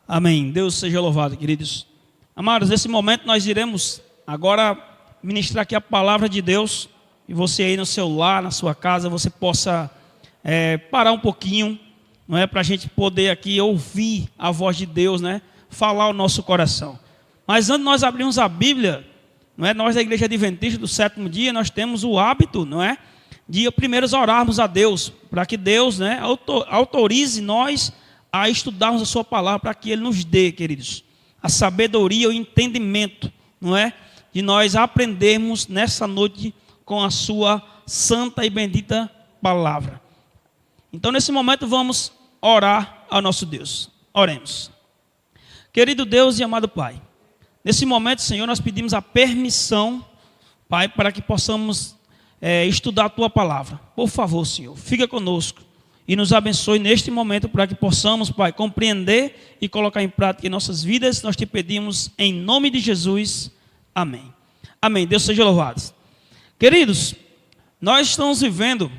Amém. Deus seja louvado, queridos. Amados, nesse momento nós iremos agora ministrar aqui a palavra de Deus. E você aí no seu lar, na sua casa, você possa parar um pouquinho, não é, para a gente poder aqui ouvir a voz de Deus, né? Falar ao nosso coração. Mas antes de nós abrirmos a Bíblia, não é? Nós da Igreja Adventista do Sétimo Dia, nós temos o hábito, não é, de primeiro orarmos a Deus, para que Deus, né, autorize nós a estudarmos a sua palavra, para que Ele nos dê, queridos, a sabedoria, o entendimento, não é, de nós aprendermos nessa noite com a sua santa e bendita palavra. Então, nesse momento, vamos orar ao nosso Deus. Oremos. Querido Deus e amado Pai, nesse momento, Senhor, nós pedimos a permissão, Pai, para que possamos estudar a Tua palavra. Por favor, Senhor, fica conosco e nos abençoe neste momento para que possamos, Pai, compreender e colocar em prática em nossas vidas. Nós te pedimos em nome de Jesus. Amém. Amém. Deus seja louvado. Queridos, nós estamos vivendo,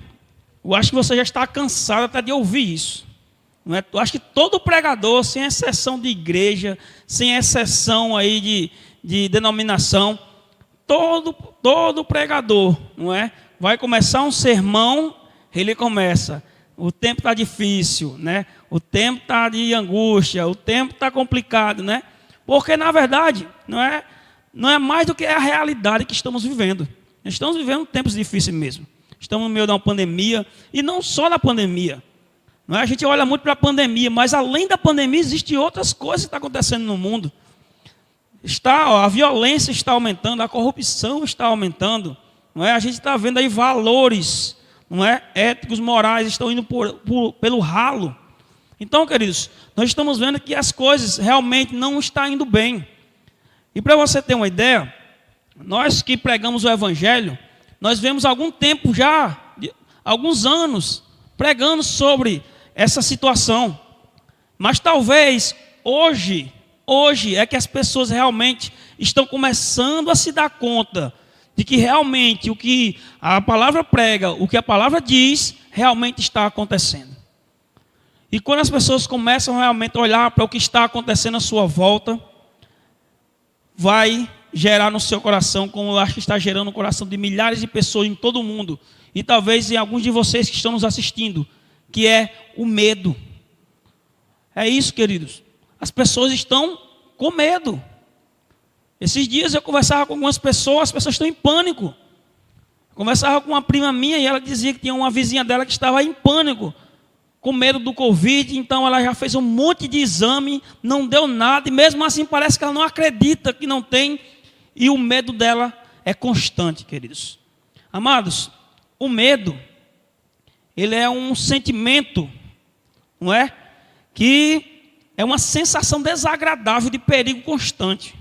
eu acho que você já está cansado até de ouvir isso, não é? Eu acho que todo pregador, sem exceção de igreja, sem exceção aí de denominação, todo pregador, não é? Vai começar um sermão, ele começa: o tempo está difícil, né? O tempo está de angústia, o tempo está complicado, né? Porque na verdade não é mais do que a realidade que estamos vivendo. Estamos vivendo tempos difíceis mesmo. Estamos no meio de uma pandemia, e não só da pandemia. Não é? A gente olha muito para a pandemia, mas além da pandemia existem outras coisas que estão acontecendo no mundo. A violência está aumentando, a corrupção está aumentando. Não é? A gente está vendo aí valores, não é, éticos, morais, estão indo pelo ralo. Então, queridos, nós estamos vendo que as coisas realmente não estão indo bem. E para você ter uma ideia, nós que pregamos o Evangelho, nós vemos algum tempo já, alguns anos, pregando sobre essa situação. Mas talvez hoje é que as pessoas realmente estão começando a se dar conta de que realmente o que a palavra prega, o que a palavra diz, realmente está acontecendo. E quando as pessoas começam realmente a olhar para o que está acontecendo à sua volta, vai gerar no seu coração, como eu acho que está gerando no coração de milhares de pessoas em todo o mundo, e talvez em alguns de vocês que estão nos assistindo, que é o medo. É isso, queridos. As pessoas estão com medo. Esses dias eu conversava com algumas pessoas, as pessoas estão em pânico. Eu conversava com uma prima minha e ela dizia que tinha uma vizinha dela que estava em pânico, com medo do Covid, então ela já fez um monte de exame, não deu nada, e mesmo assim parece que ela não acredita que não tem, e o medo dela é constante, queridos. Amados, o medo, ele é um sentimento, não é? Que é uma sensação desagradável de perigo constante,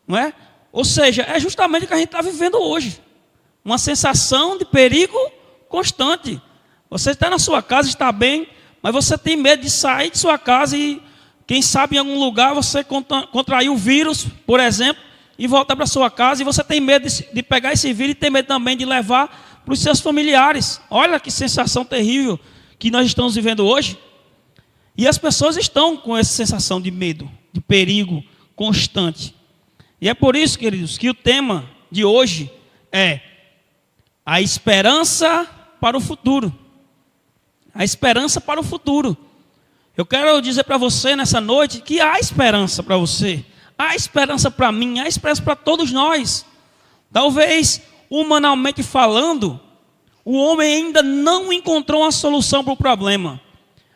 não é? Ou seja, é justamente o que a gente está vivendo hoje. Uma sensação de perigo constante. Você está na sua casa, está bem, mas você tem medo de sair de sua casa e, quem sabe, em algum lugar você contrair o vírus, por exemplo, e voltar para sua casa, e você tem medo de pegar esse vírus e tem medo também de levar para os seus familiares. Olha que sensação terrível que nós estamos vivendo hoje. E as pessoas estão com essa sensação de medo, de perigo constante. E é por isso, queridos, que o tema de hoje é a esperança para o futuro. A esperança para o futuro. Eu quero dizer para você nessa noite que há esperança para você. Há esperança para mim, há esperança para todos nós. Talvez, humanamente falando, o homem ainda não encontrou uma solução para o problema.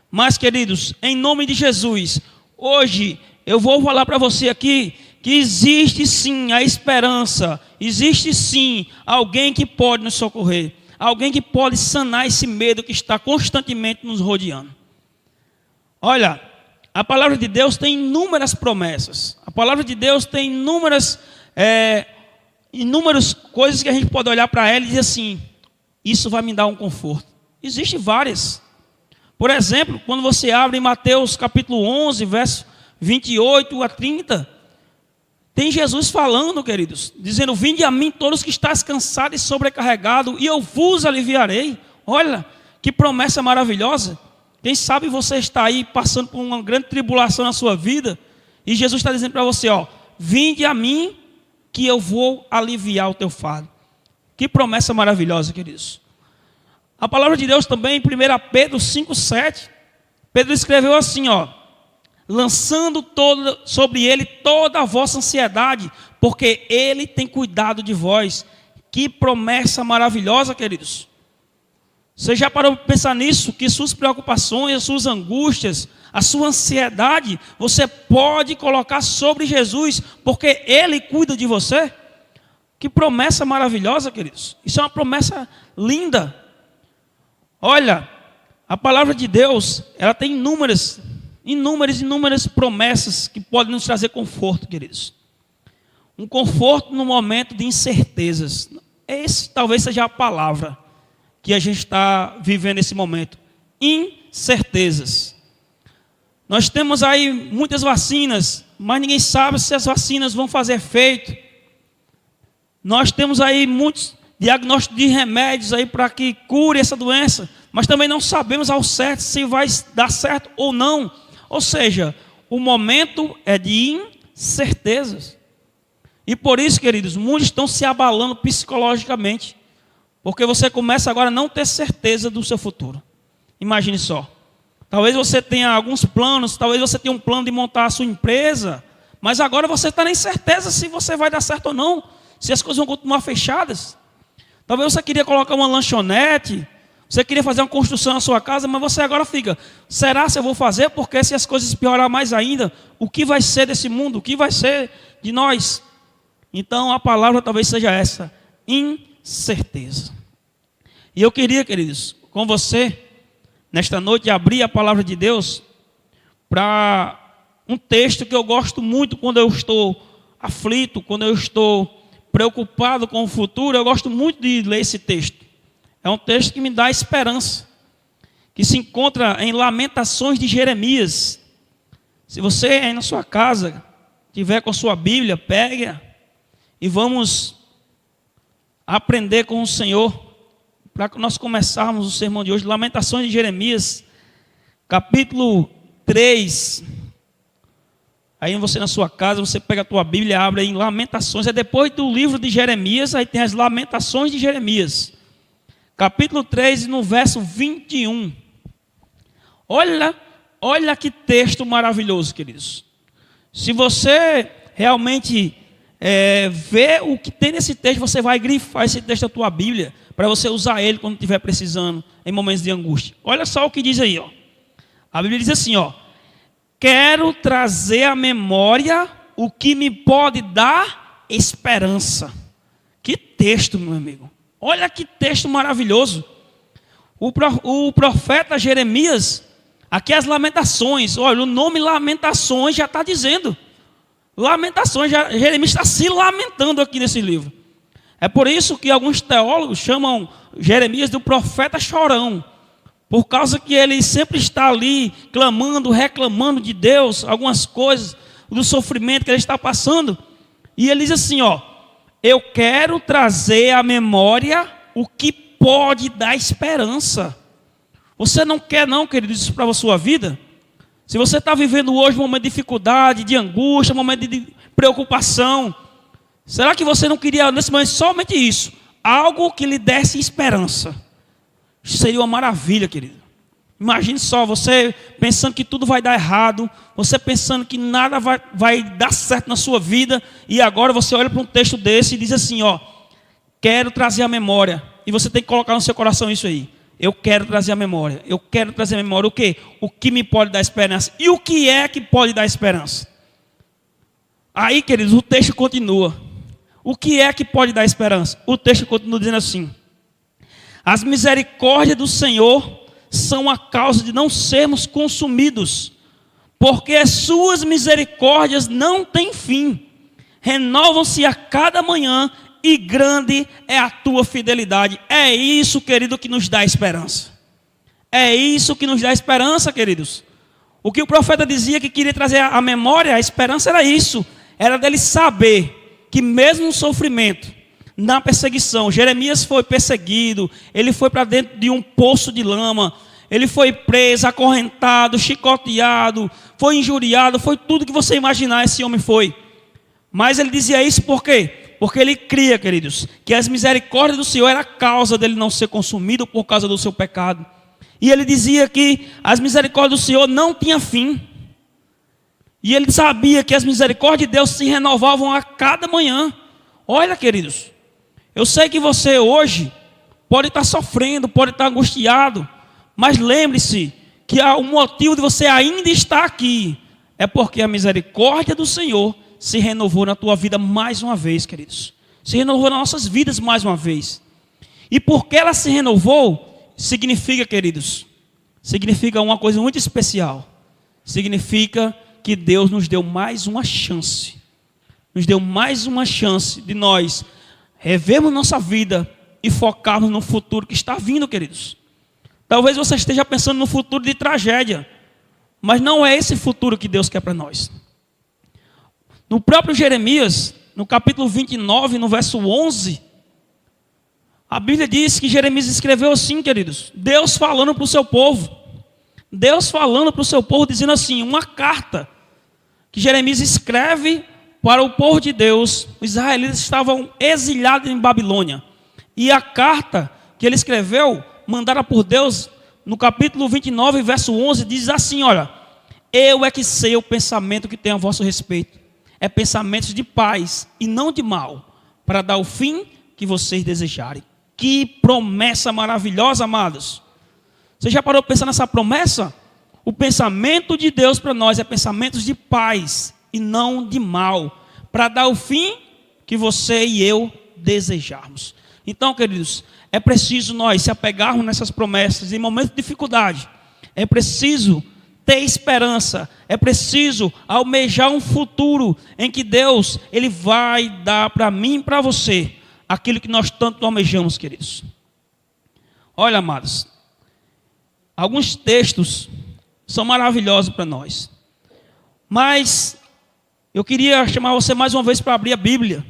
Mas, queridos, em nome de Jesus, hoje eu vou falar para você aqui que existe sim a esperança, existe sim alguém que pode nos socorrer, alguém que pode sanar esse medo que está constantemente nos rodeando. Olha, a palavra de Deus tem inúmeras promessas. A palavra de Deus tem inúmeras coisas que a gente pode olhar para ela e dizer assim: isso vai me dar um conforto. Existem várias. Por exemplo, quando você abre em Mateus capítulo 11, verso 28 a 30, tem Jesus falando, queridos, dizendo: vinde a mim todos que estáis cansados e sobrecarregados, e eu vos aliviarei. Olha, que promessa maravilhosa. Quem sabe você está aí passando por uma grande tribulação na sua vida, e Jesus está dizendo para você, ó, vinde a mim que eu vou aliviar o teu fardo. Que promessa maravilhosa, queridos. A palavra de Deus também, em 1 Pedro 5,7, Pedro escreveu assim, ó, lançando sobre ele toda a vossa ansiedade, porque ele tem cuidado de vós. Que promessa maravilhosa, queridos. Você já parou para pensar nisso? Que suas preocupações, as suas angústias, a sua ansiedade, você pode colocar sobre Jesus, porque Ele cuida de você? Que promessa maravilhosa, queridos. Isso é uma promessa linda. Olha, a palavra de Deus, ela tem inúmeras promessas que podem nos trazer conforto, queridos. Um conforto no momento de incertezas. Esse talvez seja a palavra que a gente está vivendo nesse momento. Incertezas. Nós temos aí muitas vacinas, mas ninguém sabe se as vacinas vão fazer efeito. Nós temos aí muitos diagnósticos de remédios aí para que cure essa doença, mas também não sabemos ao certo se vai dar certo ou não. Ou seja, o momento é de incertezas. E por isso, queridos, muitos estão se abalando psicologicamente, porque você começa agora a não ter certeza do seu futuro. Imagine só. Talvez você tenha alguns planos, talvez você tenha um plano de montar a sua empresa, mas agora você está na incerteza se você vai dar certo ou não, se as coisas vão continuar fechadas. Talvez você queria colocar uma lanchonete, você queria fazer uma construção na sua casa, mas você agora fica, será se eu vou fazer? Porque se as coisas piorar mais ainda, o que vai ser desse mundo? O que vai ser de nós? Então a palavra talvez seja essa, incerteza. E eu queria, queridos, com você, nesta noite, abrir a palavra de Deus para um texto que eu gosto muito quando eu estou aflito, quando eu estou preocupado com o futuro. Eu gosto muito de ler esse texto. É um texto que me dá esperança, que se encontra em Lamentações de Jeremias. Se você aí na sua casa tiver com a sua Bíblia, pegue-a e vamos aprender com o Senhor, para que nós começarmos o sermão de hoje. Lamentações de Jeremias, capítulo 3. Aí você na sua casa, você pega a tua Bíblia, abre em Lamentações. É depois do livro de Jeremias, aí tem as Lamentações de Jeremias. Capítulo 3, no verso 21. Olha que texto maravilhoso, queridos. Se você realmente ver o que tem nesse texto, você vai grifar esse texto da tua Bíblia, para você usar ele quando estiver precisando, em momentos de angústia. Olha só o que diz aí, ó. A Bíblia diz assim, ó: quero trazer à memória o que me pode dar esperança. Que texto, meu amigo. Olha que texto maravilhoso. O profeta Jeremias, aqui as lamentações, olha, o nome Lamentações já está dizendo. Lamentações, Jeremias está se lamentando aqui nesse livro. É por isso que alguns teólogos chamam Jeremias do profeta chorão, por causa que ele sempre está ali clamando, reclamando de Deus, algumas coisas, do sofrimento que ele está passando. E ele diz assim, ó: eu quero trazer à memória o que pode dar esperança. Você não quer não, querido, isso para a sua vida? Se você está vivendo hoje um momento de dificuldade, de angústia, um momento de preocupação, será que você não queria nesse momento somente isso? Algo que lhe desse esperança. Seria uma maravilha, querido. Imagine só, você pensando que tudo vai dar errado, você pensando que nada vai dar certo na sua vida, e agora você olha para um texto desse e diz assim, ó: quero trazer a memória. E você tem que colocar no seu coração isso aí. Eu quero trazer a memória. Eu quero trazer a memória o quê? O que me pode dar esperança. E o que é que pode dar esperança? Aí, queridos, o texto continua. O que é que pode dar esperança? O texto continua dizendo assim: as misericórdias do Senhor são a causa de não sermos consumidos, porque as suas misericórdias não têm fim, renovam-se a cada manhã, e grande é a tua fidelidade. É isso, querido, que nos dá esperança. É isso que nos dá esperança, queridos. O que o profeta dizia que queria trazer à memória, a esperança era isso. Era dele saber que mesmo no sofrimento, na perseguição, Jeremias foi perseguido, ele foi para dentro de um poço de lama, ele foi preso, acorrentado, chicoteado, foi injuriado, foi tudo que você imaginar esse homem foi. Mas ele dizia isso por quê? Porque ele cria, queridos, que as misericórdias do Senhor era a causa dele não ser consumido por causa do seu pecado. E ele dizia que as misericórdias do Senhor não tinham fim. E ele sabia que as misericórdias de Deus se renovavam a cada manhã. Olha, queridos, eu sei que você hoje pode estar sofrendo, pode estar angustiado, mas lembre-se que o motivo de você ainda estar aqui é porque a misericórdia do Senhor se renovou na tua vida mais uma vez, queridos. Se renovou nas nossas vidas mais uma vez. E porque ela se renovou, significa, queridos, significa uma coisa muito especial. Significa que Deus nos deu mais uma chance. Nos deu mais uma chance de nós revermos nossa vida e focarmos no futuro que está vindo, queridos. Talvez você esteja pensando no futuro de tragédia, mas não é esse futuro que Deus quer para nós. No próprio Jeremias, no capítulo 29, no verso 11, a Bíblia diz que Jeremias escreveu assim, queridos, Deus falando para o seu povo. Deus falando para o seu povo, dizendo assim, uma carta que Jeremias escreve para o povo de Deus. Os israelitas estavam exilhados em Babilônia. E a carta que ele escreveu, mandada por Deus, no capítulo 29, verso 11, diz assim, olha, eu é que sei o pensamento que tenho a vosso respeito. É pensamentos de paz e não de mal, para dar o fim que vocês desejarem. Que promessa maravilhosa, amados. Você já parou para pensar nessa promessa? O pensamento de Deus para nós é pensamentos de paz e não de mal, para dar o fim que você e eu desejarmos. Então, queridos, é preciso nós se apegarmos nessas promessas em momentos de dificuldade. É preciso ter esperança, é preciso almejar um futuro em que Deus, Ele vai dar para mim e para você aquilo que nós tanto almejamos, queridos. Olha, amados, alguns textos são maravilhosos para nós, mas eu queria chamar você mais uma vez para abrir a Bíblia,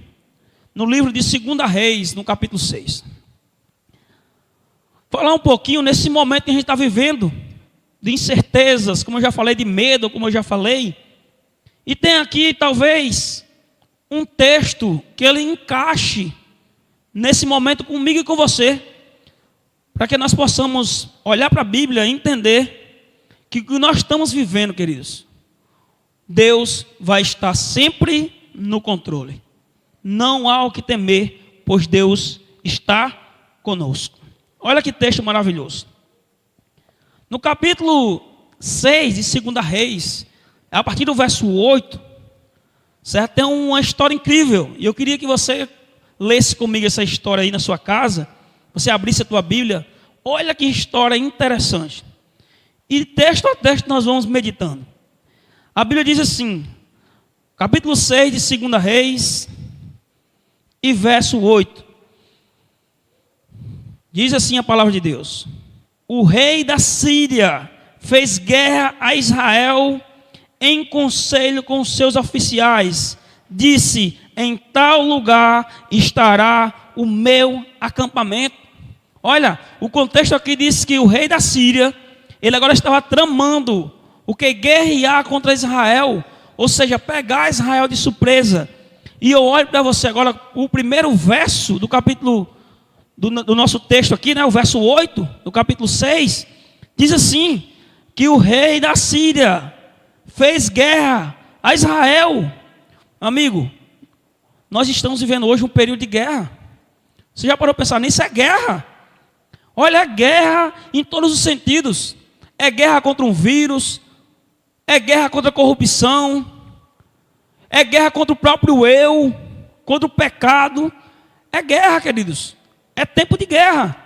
no livro de 2 Reis, no capítulo 6. Falar um pouquinho nesse momento que a gente está vivendo, de incertezas, como eu já falei, de medo, como eu já falei. E tem aqui, talvez, um texto que ele encaixe nesse momento comigo e com você, para que nós possamos olhar para a Bíblia e entender que o que nós estamos vivendo, queridos, Deus vai estar sempre no controle. Não há o que temer, pois Deus está conosco. Olha que texto maravilhoso. No capítulo 6 de 2 Reis, a partir do verso 8, certo? Tem uma história incrível. E eu queria que você lesse comigo essa história aí na sua casa. Você abrisse a tua Bíblia. Olha que história interessante. E texto a texto nós vamos meditando. A Bíblia diz assim, capítulo 6 de 2 Reis, e verso 8. Diz assim a palavra de Deus. O rei da Síria fez guerra a Israel em conselho com seus oficiais. Disse, em tal lugar estará o meu acampamento. Olha, o contexto aqui diz que o rei da Síria, ele agora estava tramando o que? Guerrear contra Israel. Ou seja, pegar Israel de surpresa. E eu olho para você agora, o primeiro verso do capítulo, do nosso texto aqui, né, o verso 8, do capítulo 6, diz assim, que o rei da Síria fez guerra a Israel. Amigo, nós estamos vivendo hoje um período de guerra. Você já parou para pensar nisso? É guerra. Olha, é guerra em todos os sentidos. É guerra contra um vírus, é guerra contra a corrupção, é guerra contra o próprio eu, contra o pecado. É guerra, queridos. É tempo de guerra.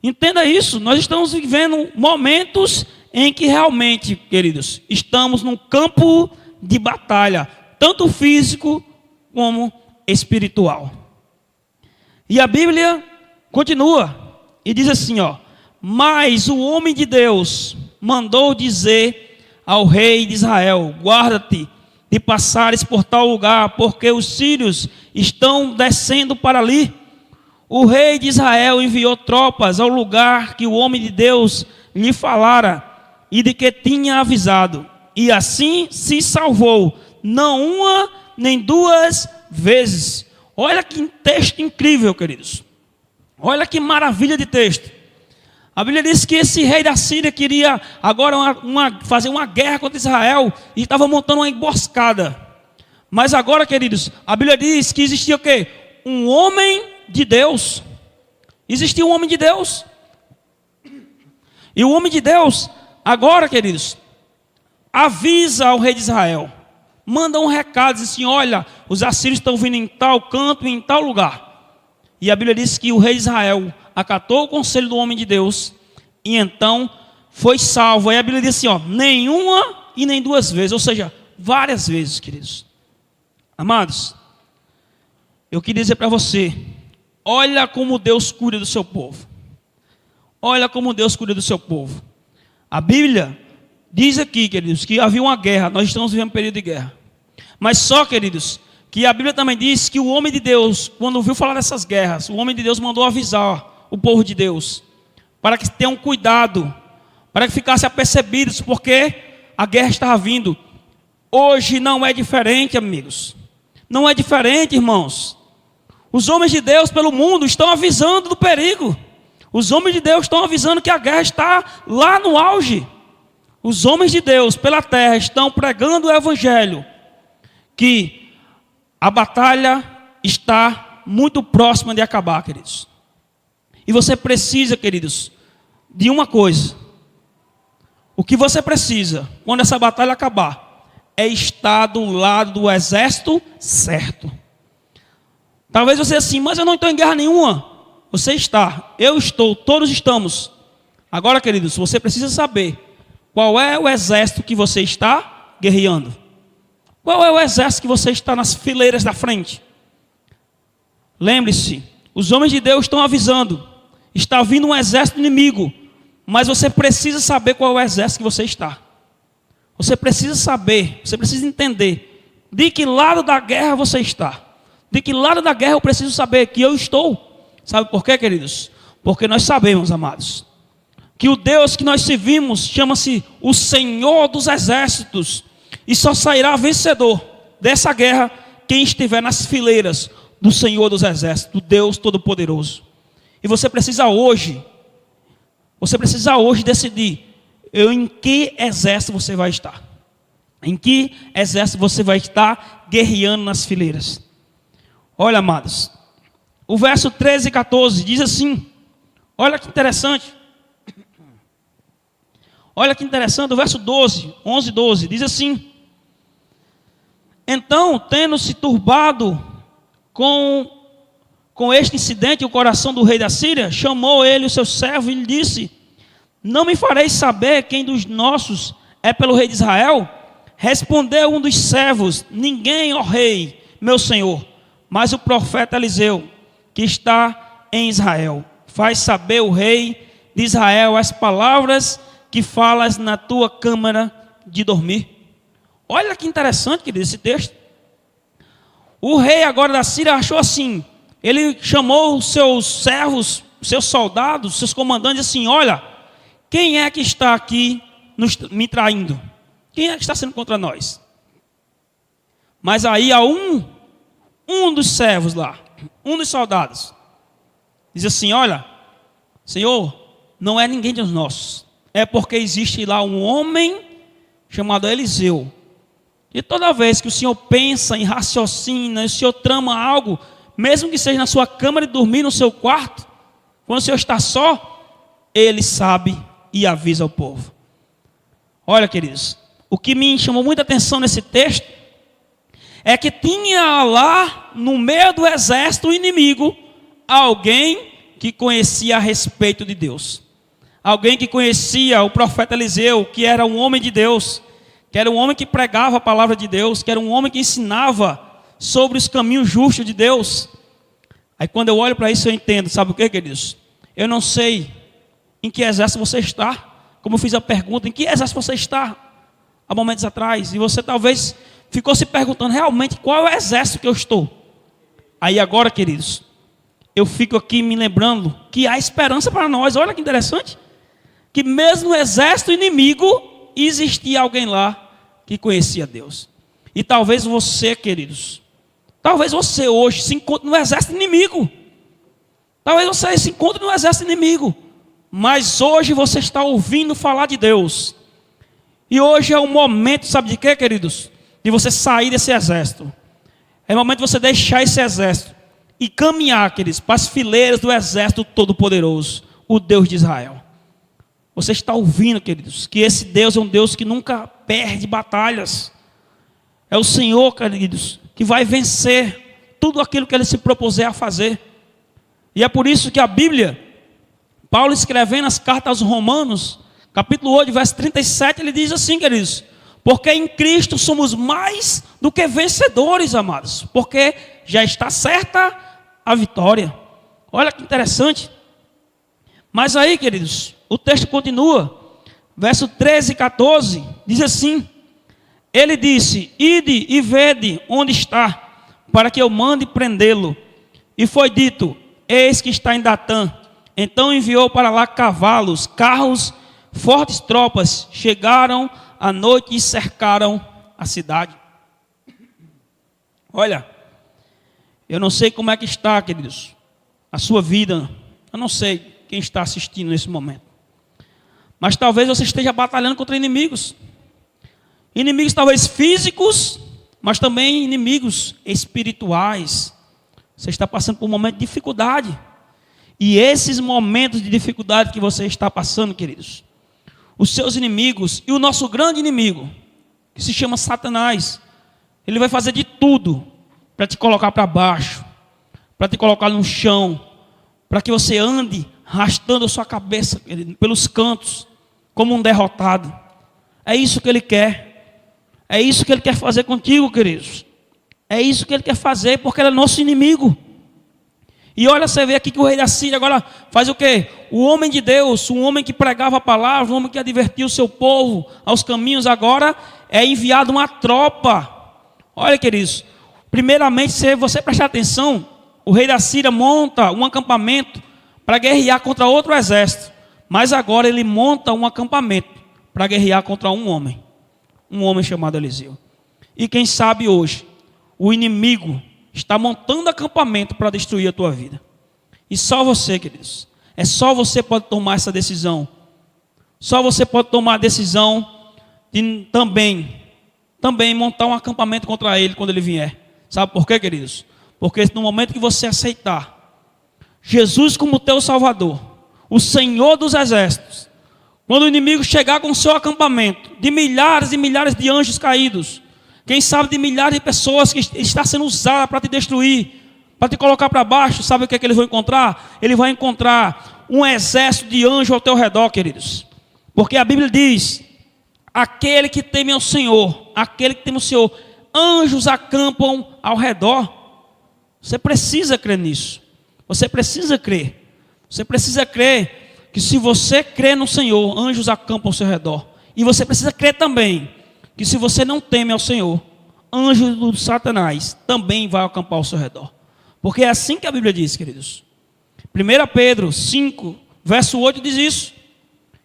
Entenda isso. Nós estamos vivendo momentos em que realmente, queridos, estamos num campo de batalha, tanto físico como espiritual. E a Bíblia continua e diz assim, ó: mas o homem de Deus mandou dizer ao rei de Israel: guarda-te de passares por tal lugar, porque os sírios estão descendo para ali. O rei de Israel enviou tropas ao lugar que o homem de Deus lhe falara e de que tinha avisado. E assim se salvou, não uma nem duas vezes. Olha que texto incrível, queridos. Olha que maravilha de texto. A Bíblia diz que esse rei da Síria queria agora fazer uma guerra contra Israel e estava montando uma emboscada. Mas agora, queridos, a Bíblia diz que existia o quê? Um homem de Deus. Existia um homem de Deus. E o homem de Deus, agora, queridos, avisa ao rei de Israel. Manda um recado, diz assim, olha, os assírios estão vindo em tal canto, em tal lugar. E a Bíblia diz que o rei de Israel acatou o conselho do homem de Deus e então foi salvo. Aí a Bíblia diz assim, ó, nenhuma e nem duas vezes, ou seja, várias vezes, queridos. Amados, eu queria dizer para você, olha como Deus cuida do seu povo. Olha como Deus cuida do seu povo. A Bíblia diz aqui, queridos, que havia uma guerra, nós estamos vivendo um período de guerra. Mas só, queridos, que a Bíblia também diz que o homem de Deus, quando ouviu falar dessas guerras, o homem de Deus mandou avisar o povo de Deus, para que tenham cuidado, para que ficassem apercebidos, porque a guerra estava vindo. Hoje não é diferente, amigos. Não é diferente, irmãos. Os homens de Deus pelo mundo estão avisando do perigo. Os homens de Deus estão avisando que a guerra está lá no auge. Os homens de Deus pela terra estão pregando o evangelho, que a batalha está muito próxima de acabar, queridos. E você precisa, queridos, de uma coisa. O que você precisa, quando essa batalha acabar, é estar do lado do exército certo. Talvez você assim, mas eu não estou em guerra nenhuma. Você está, eu estou, todos estamos. Agora, queridos, você precisa saber qual é o exército que você está guerreando. Qual é o exército que você está nas fileiras da frente? Lembre-se, os homens de Deus estão avisando. Está vindo um exército inimigo, mas você precisa saber qual é o exército que você está. Você precisa saber, você precisa entender de que lado da guerra você está. De que lado da guerra eu preciso saber que eu estou. Sabe por quê, queridos? Porque nós sabemos, amados, que o Deus que nós servimos chama-se o Senhor dos Exércitos. E só sairá vencedor dessa guerra quem estiver nas fileiras do Senhor dos Exércitos, do Deus Todo-Poderoso. E você precisa hoje decidir em que exército você vai estar. Em que exército você vai estar guerreando nas fileiras. Olha, amados, o verso 13 e 14 diz assim, olha que interessante. Olha que interessante, o verso 11 e 12, diz assim: então, tendo-se turbado com este incidente, o coração do rei da Síria, chamou ele o seu servo e lhe disse: não me fareis saber quem dos nossos é pelo rei de Israel? Respondeu um dos servos: ninguém, ó rei, meu senhor, mas o profeta Eliseu, que está em Israel. Faz saber o rei de Israel as palavras que falas na tua câmara de dormir. Olha que interessante, querido, esse texto. O rei agora da Síria achou assim, ele chamou os seus servos, seus soldados, seus comandantes assim: olha, quem é que está aqui me traindo? Quem é que está sendo contra nós? Mas aí há um dos servos lá, um dos soldados, diz assim: olha, Senhor, não é ninguém dos nossos. É porque existe lá um homem chamado Eliseu. E toda vez que o Senhor pensa em raciocina, o Senhor trama algo, mesmo que seja na sua cama de dormir, no seu quarto, quando o Senhor está só, Ele sabe e avisa o povo. Olha, queridos, o que me chamou muita atenção nesse texto é que tinha lá no meio do exército inimigo alguém que conhecia a respeito de Deus. Alguém que conhecia o profeta Eliseu, que era um homem de Deus, que era um homem que pregava a palavra de Deus, que era um homem que ensinava sobre os caminhos justos de Deus. Aí quando eu olho para isso eu entendo, sabe o que, queridos? Eu não sei em que exército você está, como eu fiz a pergunta, em que exército você está há momentos atrás, e você talvez ficou se perguntando realmente qual é o exército que eu estou. Aí agora, queridos, eu fico aqui me lembrando que há esperança para nós. Olha que interessante. que mesmo no exército inimigo, existia alguém lá que conhecia Deus. E talvez você, queridos, talvez você hoje se encontre no exército inimigo. Talvez você se encontre no exército inimigo. Mas hoje você está ouvindo falar de Deus. E hoje é o momento, sabe de quê, queridos? De você sair desse exército. É o momento de você deixar esse exército e caminhar, queridos, para as fileiras do exército todo-poderoso, o Deus de Israel. Você está ouvindo, queridos, que esse Deus é um Deus que nunca perde batalhas. É o Senhor, queridos, que vai vencer tudo aquilo que Ele se propuser a fazer. E é por isso que a Bíblia, Paulo escrevendo as cartas aos Romanos, capítulo 8, verso 37, ele diz assim, queridos: porque em Cristo somos mais do que vencedores, amados, porque já está certa a vitória. Olha que interessante. Mas aí, queridos, o texto continua, verso 13 e 14, diz assim: ele disse: ide e vede onde está, para que eu mande prendê-lo. E foi dito: eis que está em Datã. Então enviou para lá cavalos, carros, fortes tropas, chegaram à noite e cercaram a cidade. Olha, eu não sei como é que está, queridos, a sua vida. Eu não sei quem está assistindo nesse momento. Mas talvez você esteja batalhando contra inimigos. Inimigos talvez físicos, mas também inimigos espirituais. Você está passando por um momento de dificuldade. E esses momentos de dificuldade que você está passando, queridos, os seus inimigos e o nosso grande inimigo, que se chama Satanás, ele vai fazer de tudo para te colocar para baixo, para te colocar no chão, para que você ande arrastando a sua cabeça, querido, pelos cantos, como um derrotado. É isso que ele quer. É isso que ele quer fazer contigo, queridos. É isso que ele quer fazer, porque ele é nosso inimigo. E olha, você vê aqui que o rei da Síria agora faz o quê? O homem de Deus, um homem que pregava a palavra, um homem que advertia o seu povo aos caminhos, agora é enviado uma tropa. Olha, queridos, primeiramente, se você prestar atenção, o rei da Síria monta um acampamento para guerrear contra outro exército. Mas agora ele monta um acampamento para guerrear contra um homem chamado Eliseu. E quem sabe hoje, o inimigo está montando acampamento para destruir a tua vida. E só você, queridos, só você pode tomar essa decisão. Só você pode tomar a decisão de também montar um acampamento contra ele quando ele vier. Sabe por quê, queridos? Porque no momento que você aceitar Jesus como teu Salvador, o Senhor dos exércitos, quando o inimigo chegar com o seu acampamento de milhares e milhares de anjos caídos, quem sabe de milhares de pessoas que está sendo usada para te destruir, para te colocar para baixo, sabe o que é que eles vão encontrar? Ele vai encontrar um exército de anjos ao teu redor, queridos. Porque a Bíblia diz: aquele que teme ao Senhor, aquele que teme ao Senhor, anjos acampam ao redor. Você precisa crer nisso. Você precisa crer. Você precisa crer que se você crer no Senhor, anjos acampam ao seu redor. E você precisa crer também que se você não teme ao Senhor, anjos do Satanás também vai acampar ao seu redor. Porque é assim que a Bíblia diz, queridos. 1 Pedro 5, verso 8 diz isso: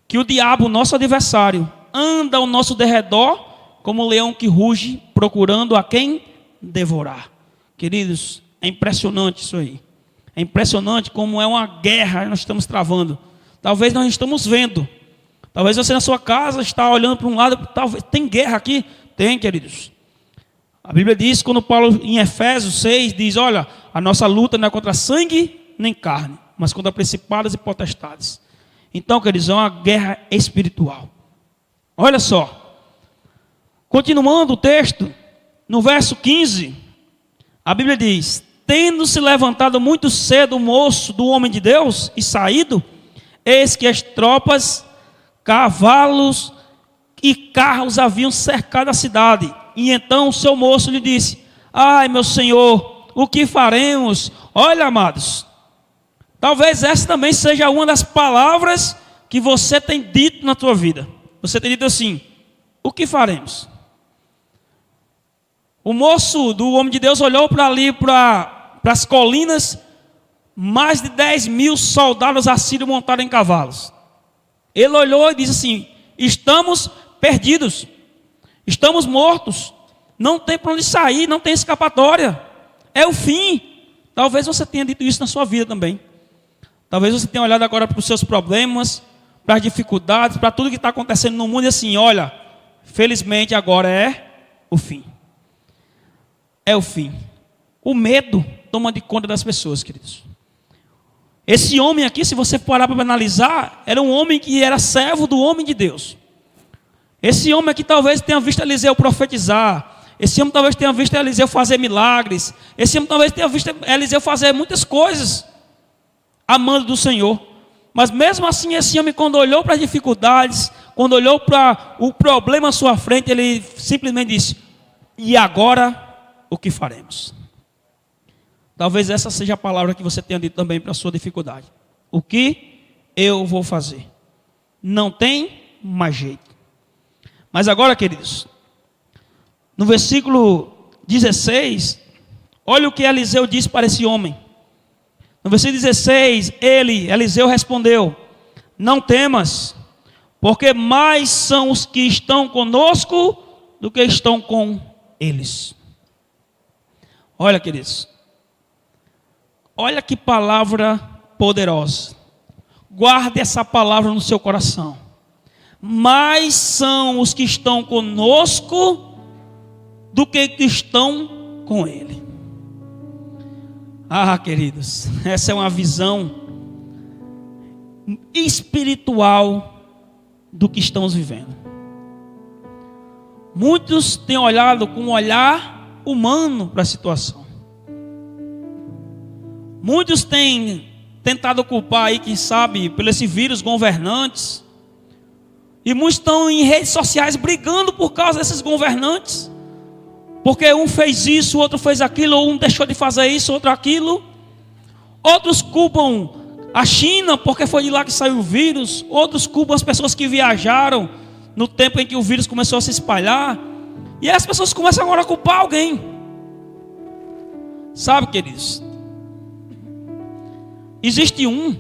que o diabo, nosso adversário, anda ao nosso derredor como um leão que ruge, procurando a quem devorar. Queridos, é impressionante isso aí. É impressionante como é uma guerra que nós estamos travando. Talvez nós estamos vendo. Talvez você na sua casa está olhando para um lado, talvez tem guerra aqui. Tem, queridos. A Bíblia diz, quando Paulo em Efésios 6 diz: olha, a nossa luta não é contra sangue nem carne, mas contra principados e potestades. Então, queridos, é uma guerra espiritual. Olha só. Continuando o texto, no verso 15, a Bíblia diz: tendo se levantado muito cedo o moço do homem de Deus e saído, eis que as tropas, cavalos e carros haviam cercado a cidade. E então o seu moço lhe disse: ai, meu senhor, o que faremos? Olha, amados, talvez essa também seja uma das palavras que você tem dito na tua vida. Você tem dito assim: o que faremos? O moço do homem de Deus olhou para ali, para as colinas, mais de 10.000 soldados assírios montados em cavalos. Ele olhou e disse assim: estamos perdidos, estamos mortos, não tem para onde sair, não tem escapatória, é o fim. Talvez você tenha dito isso na sua vida também. Talvez você tenha olhado agora para os seus problemas, para as dificuldades, para tudo que está acontecendo no mundo e assim: olha, felizmente agora é o fim. É o fim. O medo toma de conta das pessoas, queridos. Esse homem aqui, se você parar para analisar, era um homem que era servo do homem de Deus. Esse homem aqui talvez tenha visto Eliseu profetizar. Esse homem talvez tenha visto Eliseu fazer milagres. Esse homem talvez tenha visto Eliseu fazer muitas coisas, amando do Senhor. Mas mesmo assim, esse homem, quando olhou para as dificuldades, quando olhou para o problema à sua frente, ele simplesmente disse: e agora, o que faremos? Talvez essa seja a palavra que você tenha dito também para a sua dificuldade. O que eu vou fazer? Não tem mais jeito. Mas agora, queridos, no versículo 16, olha o que Eliseu disse para esse homem. No versículo 16, Eliseu respondeu: não temas, porque mais são os que estão conosco do que estão com eles. Olha, queridos, olha que palavra poderosa. Guarde essa palavra no seu coração. Mais são os que estão conosco do que estão com ele. Ah, queridos, essa é uma visão espiritual do que estamos vivendo. Muitos têm olhado com um olhar humano para a situação. Muitos têm tentado culpar aí, quem sabe, pelo esse vírus, governantes. E muitos estão em redes sociais brigando por causa desses governantes. Porque um fez isso, o outro fez aquilo, ou um deixou de fazer isso, outro aquilo. Outros culpam a China, porque foi de lá que saiu o vírus. Outros culpam as pessoas que viajaram no tempo em que o vírus começou a se espalhar. E aí as pessoas começam agora a culpar alguém. Sabe, queridos, existe um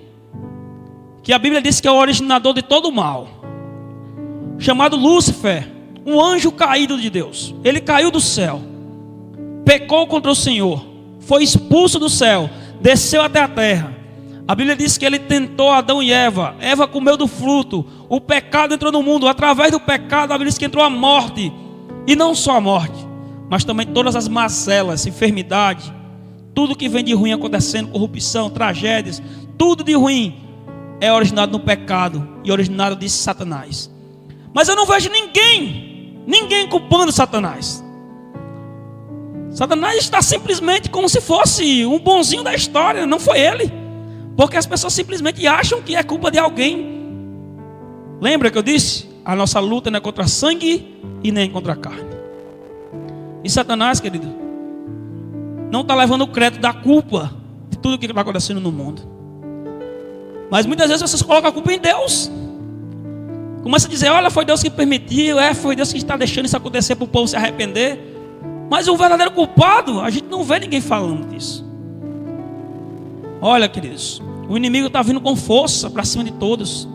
que a Bíblia diz que é o originador de todo o mal, chamado Lúcifer, um anjo caído de Deus. Ele caiu do céu, pecou contra o Senhor, foi expulso do céu, desceu até a terra. A Bíblia diz que ele tentou Adão e Eva. Eva comeu do fruto, o pecado entrou no mundo. Através do pecado, a Bíblia diz que entrou a morte. E não só a morte, mas também todas as mazelas, enfermidade, tudo que vem de ruim acontecendo, corrupção, tragédias, tudo de ruim é originado no pecado e originado de Satanás. Mas eu não vejo ninguém culpando Satanás. Satanás está simplesmente como se fosse um bonzinho da história. Não foi ele, porque as pessoas simplesmente acham que é culpa de alguém. Lembra que eu disse? A nossa luta não é contra sangue e nem contra a carne. E Satanás, querido, não está levando o crédito da culpa de tudo que está acontecendo no mundo. Mas muitas vezes vocês colocam a culpa em Deus. Começa a dizer: olha, foi Deus que permitiu, foi Deus que está deixando isso acontecer para o povo se arrepender. Mas o verdadeiro culpado, a gente não vê ninguém falando disso. Olha, queridos, o inimigo está vindo com força para cima de todos.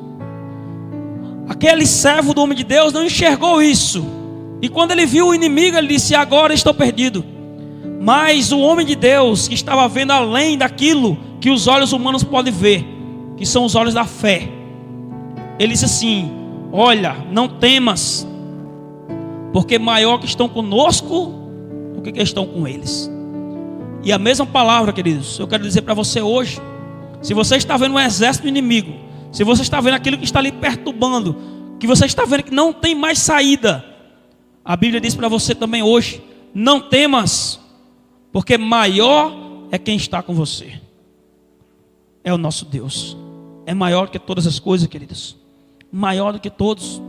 Aquele servo do homem de Deus não enxergou isso. E quando ele viu o inimigo, ele disse: agora estou perdido. Mas o homem de Deus, que estava vendo além daquilo que os olhos humanos podem ver, que são os olhos da fé, ele disse assim: olha, não temas, porque maior que estão conosco do que estão com eles. E a mesma palavra, queridos, eu quero dizer para você hoje: se você está vendo um exército inimigo, se você está vendo aquilo que está lhe perturbando, que você está vendo que não tem mais saída, a Bíblia diz para você também hoje: não temas, porque maior é quem está com você. É o nosso Deus. É maior que todas as coisas, queridos. Maior do que todos.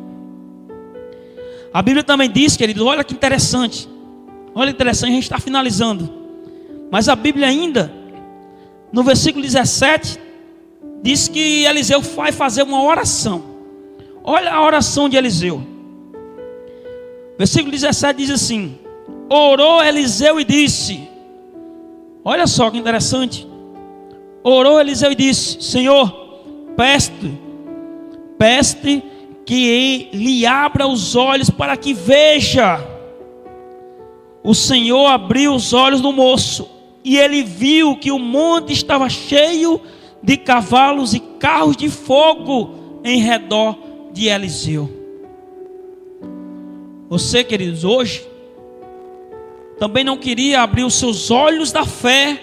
A Bíblia também diz, queridos, olha que interessante. Olha que interessante, a gente está finalizando. Mas a Bíblia ainda, no versículo 17, diz que Eliseu vai fazer uma oração. Olha a oração de Eliseu. Versículo 17 diz assim: orou Eliseu e disse. Olha só que interessante. Orou Eliseu e disse: Senhor, Peço-te que lhe abra os olhos para que veja. O Senhor abriu os olhos do moço, e ele viu que o monte estava cheio de cavalos e carros de fogo em redor de Eliseu. Você, queridos, hoje também não queria abrir os seus olhos da fé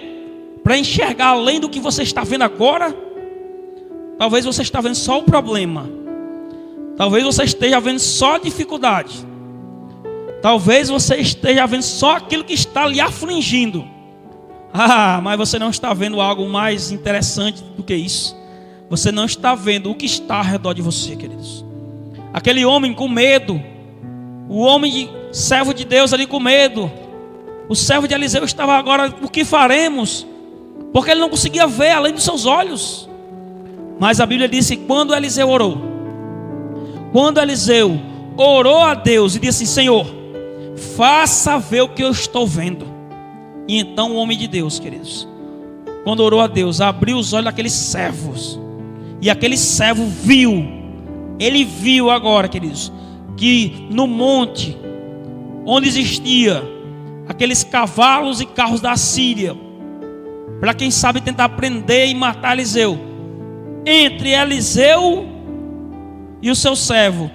para enxergar além do que você está vendo agora? Talvez você está vendo só o problema. Talvez você esteja vendo só a dificuldade. Talvez você esteja vendo só aquilo que está lhe afligindo. Mas você não está vendo algo mais interessante do que isso. Você não está vendo o que está ao redor de você, queridos. Aquele homem com medo, o homem servo de Deus ali com medo, o servo de Eliseu estava agora: o que faremos? Porque ele não conseguia ver além dos seus olhos. Mas a Bíblia disse que quando Eliseu orou a Deus e disse: Senhor, faça ver o que eu estou vendo. E então o homem de Deus, queridos, quando orou a Deus, abriu os olhos daqueles servos. E aquele servo viu. Ele viu agora, queridos, que no monte onde existia aqueles cavalos e carros da Síria, para quem sabe tentar prender e matar Eliseu, entre Eliseu e o seu servo,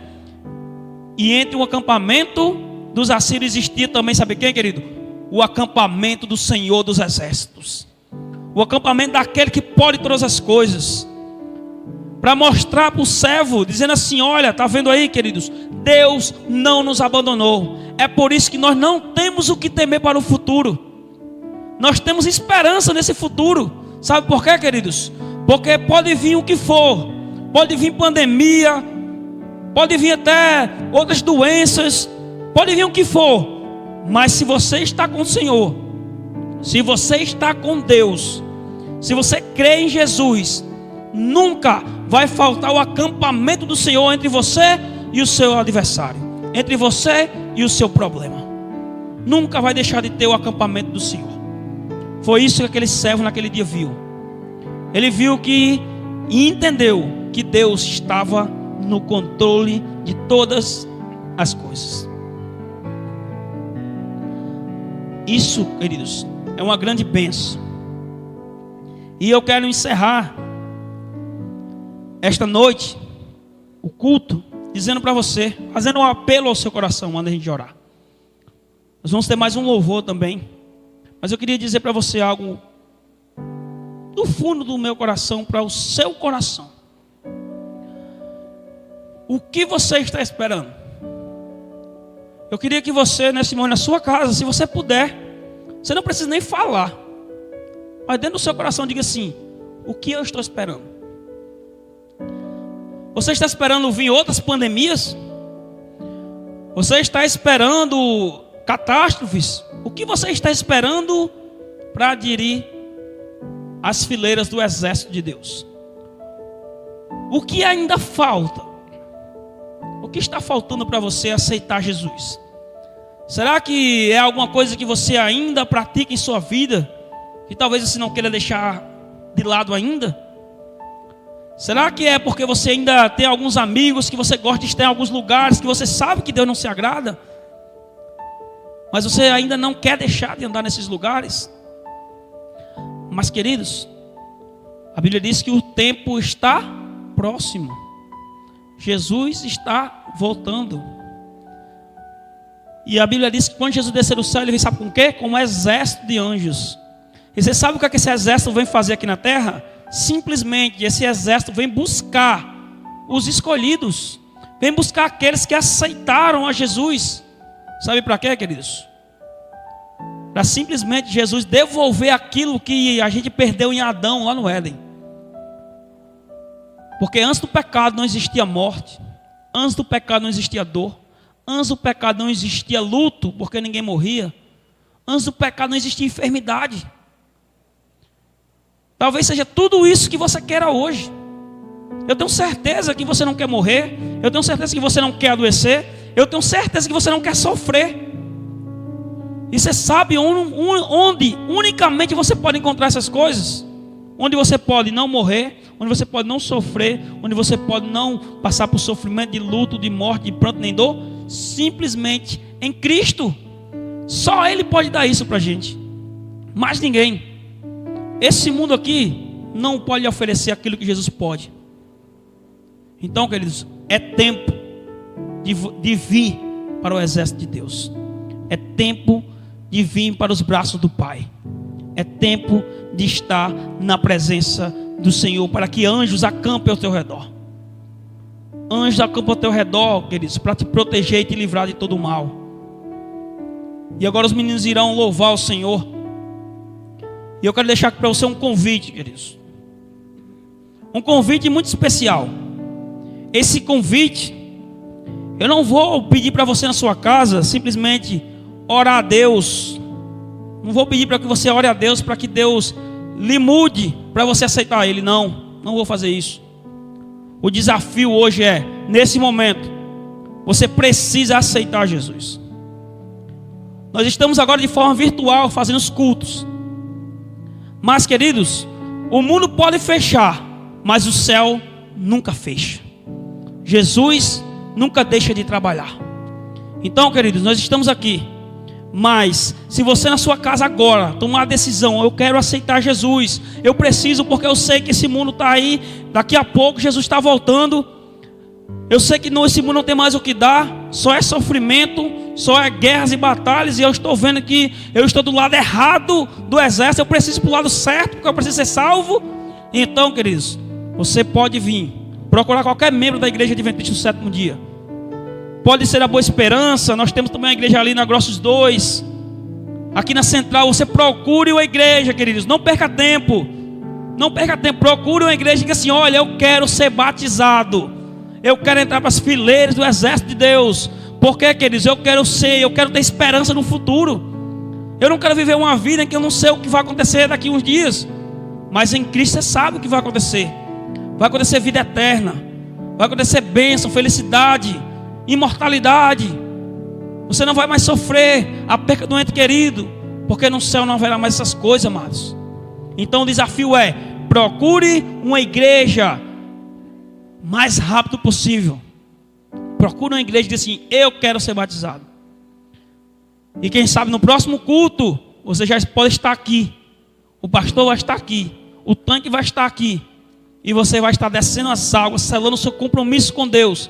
e entre o acampamento dos assírios existia também, sabe quem, querido? O acampamento do Senhor dos Exércitos, o acampamento daquele que pode todas as coisas, para mostrar para o servo, dizendo assim: olha, está vendo aí, queridos, Deus não nos abandonou. É por isso que nós não temos o que temer para o futuro. Nós temos esperança nesse futuro. Sabe por quê, queridos? Porque pode vir o que for, pode vir pandemia, pode vir até outras doenças, pode vir o que for, mas se você está com o Senhor, se você está com Deus, se você crê em Jesus, nunca vai faltar o acampamento do Senhor entre você e o seu adversário, entre você e o seu problema. Nunca vai deixar de ter o acampamento do Senhor. Foi isso que aquele servo naquele dia viu. Ele viu e entendeu que Deus estava no controle de todas as coisas. Isso, queridos, é uma grande bênção. E eu quero encerrar esta noite o culto dizendo para você, fazendo um apelo ao seu coração antes de a gente orar. Nós vamos ter mais um louvor também, mas eu queria dizer para você algo do fundo do meu coração para o seu coração. O que você está esperando? Eu queria que você, nesse momento, na sua casa, se você puder, você não precisa nem falar, mas dentro do seu coração diga assim: o que eu estou esperando? Você está esperando vir outras pandemias? Você está esperando catástrofes? O que você está esperando para aderir às fileiras do exército de Deus? O que ainda falta? O que está faltando para você aceitar Jesus? Será que é alguma coisa que você ainda pratica em sua vida, que talvez você não queira deixar de lado ainda? Será que é porque você ainda tem alguns amigos que você gosta de estar em alguns lugares que você sabe que Deus não se agrada, mas você ainda não quer deixar de andar nesses lugares? Mas, queridos, a Bíblia diz que o tempo está próximo. Jesus está voltando. E a Bíblia diz que quando Jesus descer do céu, ele vem, sabe com o quê? Com um exército de anjos. E você sabe o que é que esse exército vem fazer aqui na terra? Simplesmente esse exército vem buscar os escolhidos, vem buscar aqueles que aceitaram a Jesus. Sabe para quê, queridos? Para simplesmente Jesus devolver aquilo que a gente perdeu em Adão lá no Éden. Porque antes do pecado não existia morte, antes do pecado não existia dor, antes do pecado não existia luto, porque ninguém morria, antes do pecado não existia enfermidade. Talvez seja tudo isso que você queira hoje. Eu tenho certeza que você não quer morrer, eu tenho certeza que você não quer adoecer, eu tenho certeza que você não quer sofrer. E você sabe onde unicamente você pode encontrar essas coisas? Onde você pode não morrer, onde você pode não sofrer, onde você pode não passar por sofrimento de luto, de morte, de pranto nem dor, simplesmente em Cristo. Só Ele pode dar isso para a gente, mais ninguém. Esse mundo aqui não pode lhe oferecer aquilo que Jesus pode. Então, queridos, é tempo de vir para o exército de Deus. É tempo de vir para os braços do Pai. É tempo de estar na presença do Senhor, para que anjos acampem ao teu redor. Anjos acampam ao teu redor, queridos, para te proteger e te livrar de todo o mal. E agora os meninos irão louvar o Senhor. E eu quero deixar aqui para você um convite, queridos. Um convite muito especial. Esse convite, eu não vou pedir para você na sua casa simplesmente orar a Deus. Não vou pedir para que você ore a Deus para que Deus lhe mude para você aceitar Ele. Não vou fazer isso. O desafio hoje é, nesse momento, você precisa aceitar Jesus. Nós estamos agora de forma virtual fazendo os cultos. Mas, queridos, o mundo pode fechar, mas o céu nunca fecha. Jesus nunca deixa de trabalhar. Então, queridos, nós estamos aqui. Mas, se você na sua casa agora tomar a decisão, eu quero aceitar Jesus, eu preciso, porque eu sei que esse mundo está aí, daqui a pouco Jesus está voltando. Eu sei que esse mundo não tem mais o que dar, só é sofrimento, só é guerras e batalhas, e eu estou vendo que eu estou do lado errado do exército, eu preciso ir para o lado certo, porque eu preciso ser salvo. Então, queridos, você pode vir, procurar qualquer membro da igreja adventista do sétimo dia. Pode ser a Boa Esperança, nós temos também a igreja ali na Grossos 2. Aqui na Central, você procure uma igreja, queridos, não perca tempo. Não perca tempo, procure uma igreja e diga assim: olha, eu quero ser batizado. Eu quero entrar para as fileiras do exército de Deus. Porque, queridos, eu quero ter esperança no futuro. Eu não quero viver uma vida em que eu não sei o que vai acontecer daqui uns dias. Mas em Cristo você sabe o que vai acontecer. Vai acontecer vida eterna. Vai acontecer bênção, felicidade, imortalidade. Você não vai mais sofrer a perca do ente querido, porque no céu não haverá mais essas coisas, amados. Então o desafio é: procure uma igreja mais rápido possível. Procure uma igreja e diga assim: eu quero ser batizado. E quem sabe no próximo culto você já pode estar aqui, o pastor vai estar aqui, o tanque vai estar aqui, e você vai estar descendo as águas, selando o seu compromisso com Deus,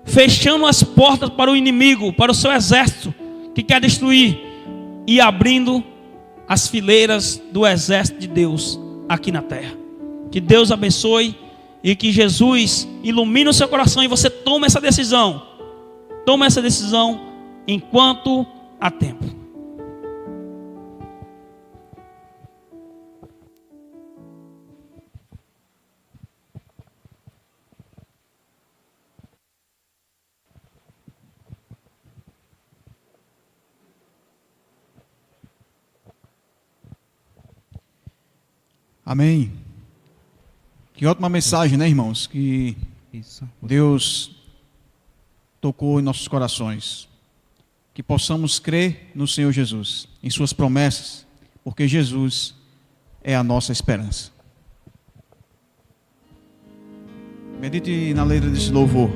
fechando as portas para o inimigo, para o seu exército que quer destruir, e abrindo as fileiras do exército de Deus aqui na terra. Que Deus abençoe e que Jesus ilumine o seu coração e você tome essa decisão. Tome essa decisão enquanto há tempo. Amém. Que ótima mensagem, né, irmãos? Que Deus tocou em nossos corações. Que possamos crer no Senhor Jesus, em suas promessas, porque Jesus é a nossa esperança. Medite na letra desse louvor.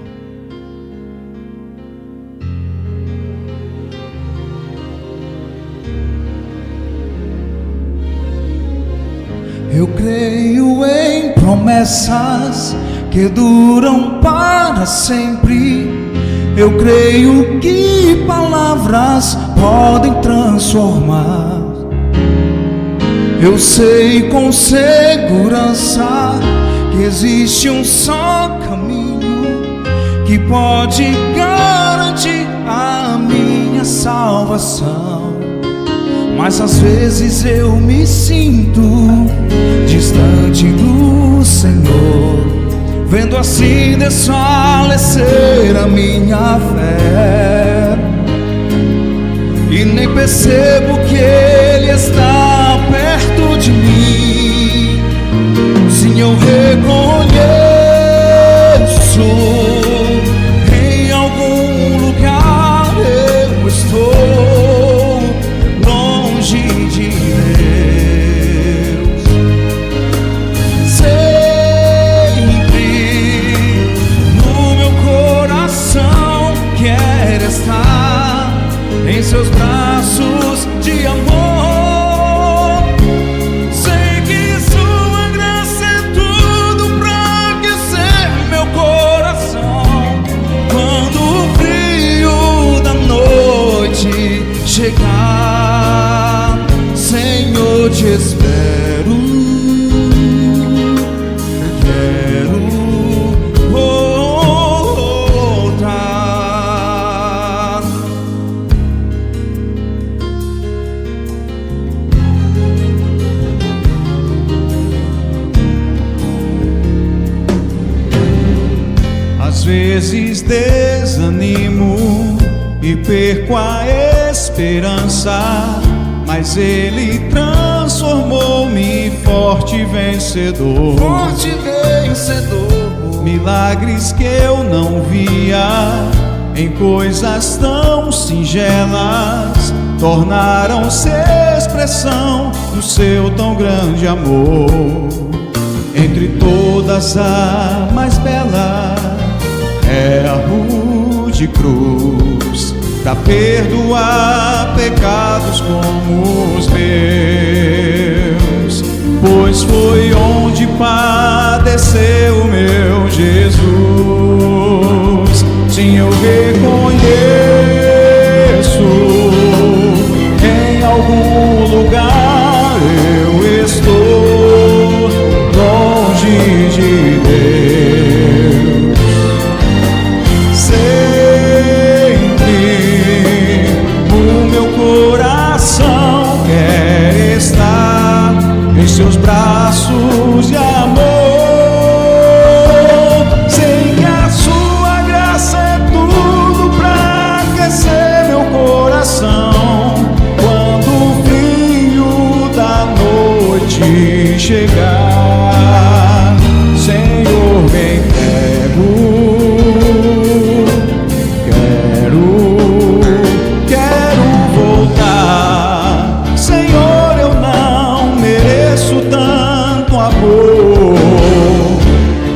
Eu creio em promessas que duram para sempre. Eu creio que palavras podem transformar. Eu sei com segurança que existe um só caminho que pode garantir a minha salvação. Mas às vezes eu me sinto distante do Senhor, vendo assim desfalecer a minha fé, e nem percebo que Ele está perto de mim. Sim, eu reconheço, em algum lugar eu estou longe de Deus. Sei te espero, quero voltar. Às vezes desanimo e perco a esperança, mas Ele transformou-me forte e vencedor. Forte e vencedor. Milagres que eu não via em coisas tão singelas tornaram-se expressão do seu tão grande amor. Entre todas a mais bela é a rude cruz, pra perdoar pecados como os meus, pois foi onde padeceu meu Jesus. Sim, eu reconheço, em algum lugar eu estou longe de Deus. Seus braços de amor, sei que a sua graça é tudo pra aquecer meu coração. Quando o frio da noite chegar, Senhor, me entrego, quero voltar. Senhor, eu não mereço tanto amor.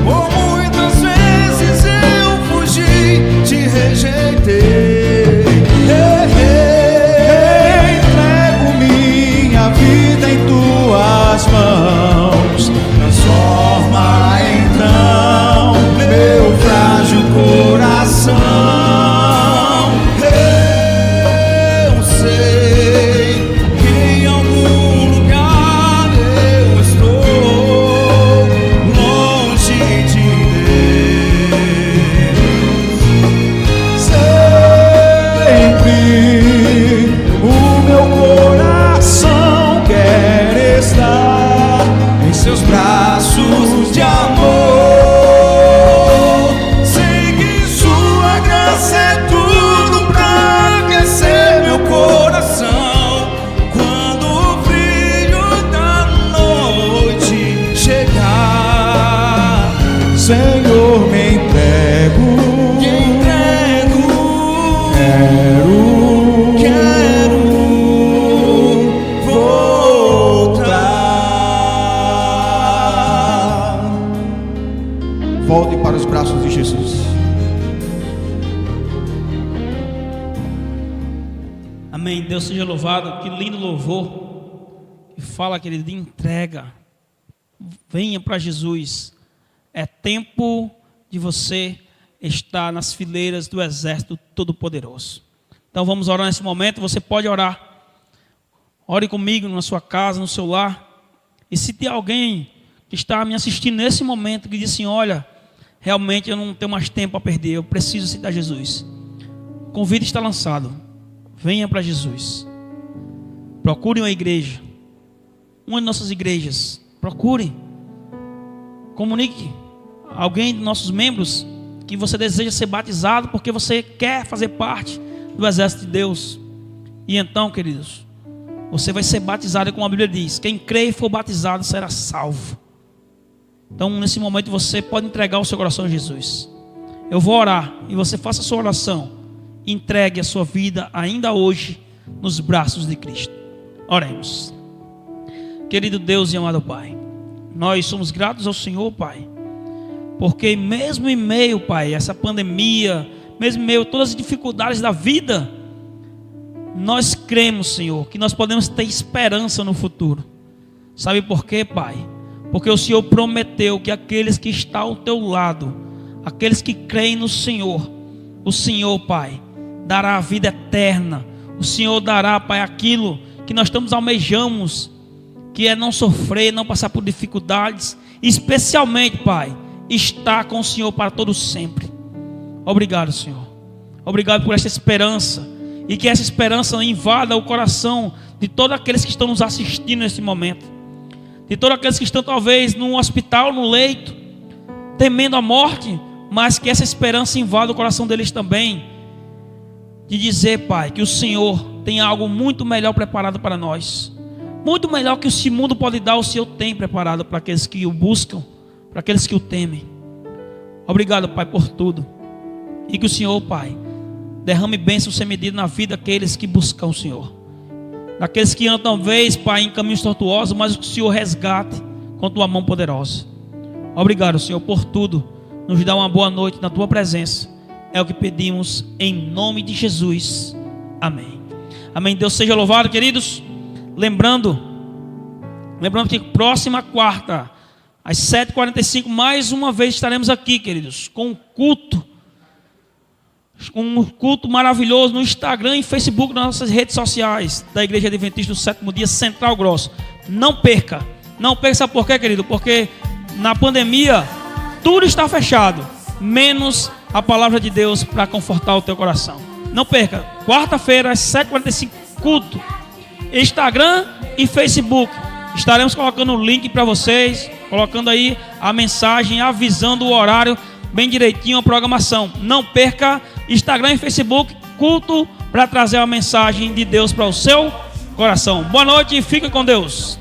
Por muitas vezes eu fugi, te rejeitei. Entrego minha vida em tuas mãos. Transforma então meu frágil coração. Seus braços de amor, sei que sua graça é tudo pra aquecer meu coração. Quando o brilho da noite chegar, Senhor, me entrego, quero voltar. Volte para os braços de Jesus. Amém. Deus seja louvado. Que lindo louvor. Que fala, querido, de entrega. Venha para Jesus. É tempo de você estar nas fileiras do exército todo-poderoso. Então vamos orar nesse momento. Você pode orar. Ore comigo na sua casa, no seu lar. E se tem alguém que está me assistindo nesse momento que diz assim: olha, realmente eu não tenho mais tempo a perder, eu preciso aceitar Jesus. O convite está lançado. Venha para Jesus. Procure uma igreja, uma de nossas igrejas. Procure. Comunique a alguém de nossos membros que você deseja ser batizado porque você quer fazer parte do exército de Deus. E então, queridos, você vai ser batizado, como a Bíblia diz: quem crê e for batizado será salvo. Então, nesse momento, você pode entregar o seu coração a Jesus. Eu vou orar e você faça a sua oração. Entregue a sua vida ainda hoje nos braços de Cristo. Oremos. Querido Deus e amado Pai, nós somos gratos ao Senhor, Pai, porque mesmo em meio, Pai, a essa pandemia, mesmo em meio a todas as dificuldades da vida, nós cremos, Senhor, que nós podemos ter esperança no futuro. Sabe por quê, Pai? Porque o Senhor prometeu que aqueles que estão ao teu lado, aqueles que creem no Senhor, o Senhor, Pai, dará a vida eterna. O Senhor dará, Pai, aquilo que nós estamos almejamos que é não sofrer, não passar por dificuldades, especialmente, Pai, estar com o Senhor para todo sempre. Obrigado, Senhor. Obrigado por essa esperança, e que essa esperança invada o coração de todos aqueles que estão nos assistindo nesse momento, de todos aqueles que estão talvez no hospital, no leito, temendo a morte, mas que essa esperança invada o coração deles também, de dizer, Pai, que o Senhor tem algo muito melhor preparado para nós, muito melhor que esse mundo pode dar. O Senhor tem preparado para aqueles que o buscam, para aqueles que o temem. Obrigado, Pai, por tudo, e que o Senhor, Pai, derrame bênção sem medida na vida daqueles que buscam o Senhor, daqueles que andam talvez, Pai, em caminhos tortuosos, mas que o Senhor resgate com tua mão poderosa. Obrigado, Senhor, por tudo. Nos dá uma boa noite na tua presença. É o que pedimos em nome de Jesus. Amém. Amém. Deus seja louvado, queridos. Lembrando que próxima quarta, às 7h45, mais uma vez estaremos aqui, queridos, com um culto maravilhoso no Instagram e Facebook, nas nossas redes sociais da Igreja Adventista do Sétimo Dia Central Grosso. Não perca. Não perca, sabe por quê, querido? Porque na pandemia tudo está fechado, menos a palavra de Deus para confortar o teu coração. Não perca. Quarta-feira, às 7h45, culto. Instagram e Facebook. Estaremos colocando o link para vocês, colocando aí a mensagem, avisando o horário bem direitinho, a programação. Não perca. Instagram e Facebook, culto, para trazer a mensagem de Deus para o seu coração. Boa noite e fique com Deus.